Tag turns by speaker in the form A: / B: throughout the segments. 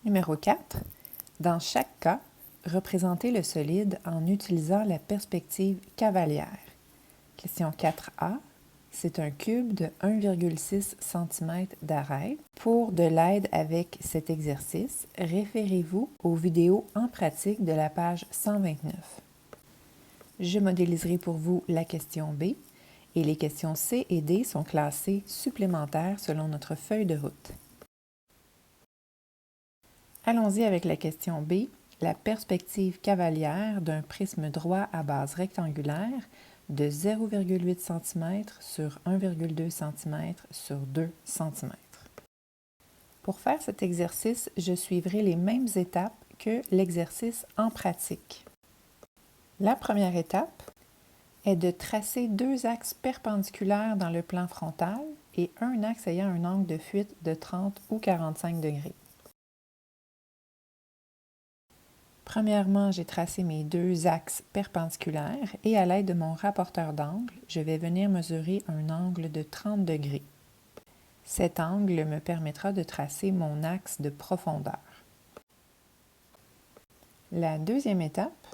A: Numéro 4. Dans chaque cas, représentez le solide en utilisant la perspective cavalière. Question 4A. C'est un cube de 1,6 cm d'arête. Pour de l'aide avec cet exercice, référez-vous aux vidéos en pratique de la page 129. Je modéliserai pour vous la question B et les questions C et D sont classées supplémentaires selon notre feuille de route. Allons-y avec la question B, la perspective cavalière d'un prisme droit à base rectangulaire de 0,8 cm sur 1,2 cm sur 2 cm. Pour faire cet exercice, je suivrai les mêmes étapes que l'exercice en pratique. La première étape est de tracer deux axes perpendiculaires dans le plan frontal et un axe ayant un angle de fuite de 30 ou 45 degrés. Premièrement, j'ai tracé mes deux axes perpendiculaires et à l'aide de mon rapporteur d'angle, je vais venir mesurer un angle de 30 degrés. Cet angle me permettra de tracer mon axe de profondeur. La deuxième étape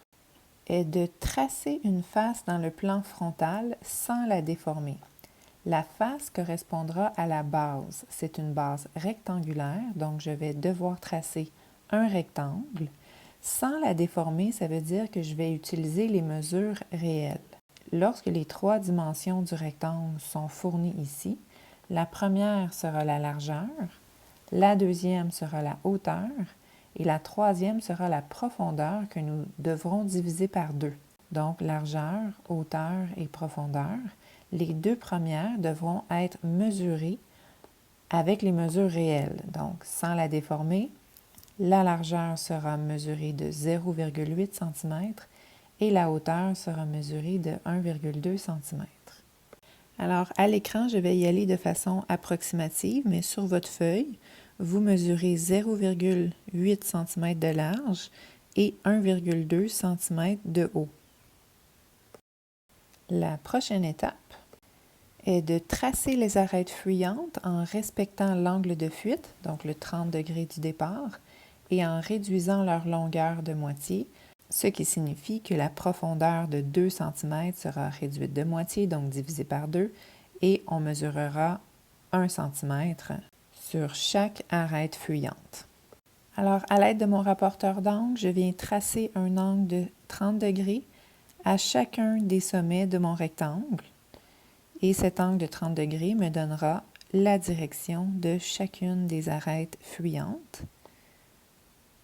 A: est de tracer une face dans le plan frontal sans la déformer. La face correspondra à la base. C'est une base rectangulaire, donc je vais devoir tracer un rectangle. Sans la déformer, ça veut dire que je vais utiliser les mesures réelles. Lorsque les trois dimensions du rectangle sont fournies ici, la première sera la largeur, la deuxième sera la hauteur et la troisième sera la profondeur que nous devrons diviser par 2. Donc, largeur, hauteur et profondeur. Les deux premières devront être mesurées avec les mesures réelles. Donc, sans la déformer, la largeur sera mesurée de 0,8 cm et la hauteur sera mesurée de 1,2 cm. Alors, à l'écran, je vais y aller de façon approximative, mais sur votre feuille, vous mesurez 0,8 cm de large et 1,2 cm de haut. La prochaine étape est de tracer les arêtes fuyantes en respectant l'angle de fuite, donc le 30 degrés du départ, et en réduisant leur longueur de moitié, ce qui signifie que la profondeur de 2 cm sera réduite de moitié, donc divisée par 2, et on mesurera 1 cm sur chaque arête fuyante. Alors, à l'aide de mon rapporteur d'angle, je viens tracer un angle de 30 degrés à chacun des sommets de mon rectangle. Et cet angle de 30 degrés me donnera la direction de chacune des arêtes fuyantes.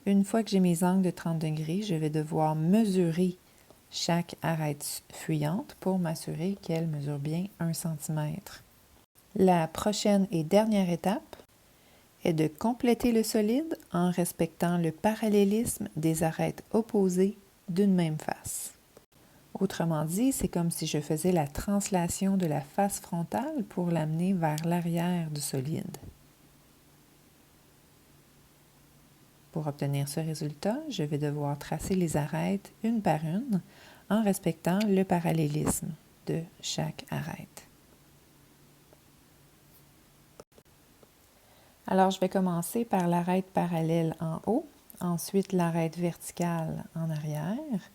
A: Une fois que j'ai mes angles de 30 degrés, je vais devoir mesurer chaque arête fuyante pour m'assurer qu'elle mesure bien 1 cm. La prochaine et dernière étape est de compléter le solide en respectant le parallélisme des arêtes opposées d'une même face. Autrement dit, c'est comme si je faisais la translation de la face frontale pour l'amener vers l'arrière du solide. Pour obtenir ce résultat, je vais devoir tracer les arêtes une par une en respectant le parallélisme de chaque arête. Alors, je vais commencer par l'arête parallèle en haut, ensuite l'arête verticale en arrière,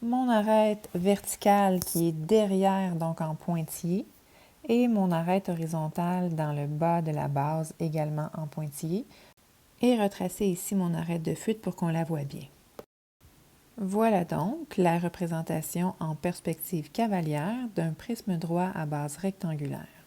A: mon arête verticale qui est derrière, donc en pointillé, et mon arête horizontale dans le bas de la base, également en pointillé, et retracer ici mon arête de fuite pour qu'on la voit bien. Voilà donc la représentation en perspective cavalière d'un prisme droit à base rectangulaire.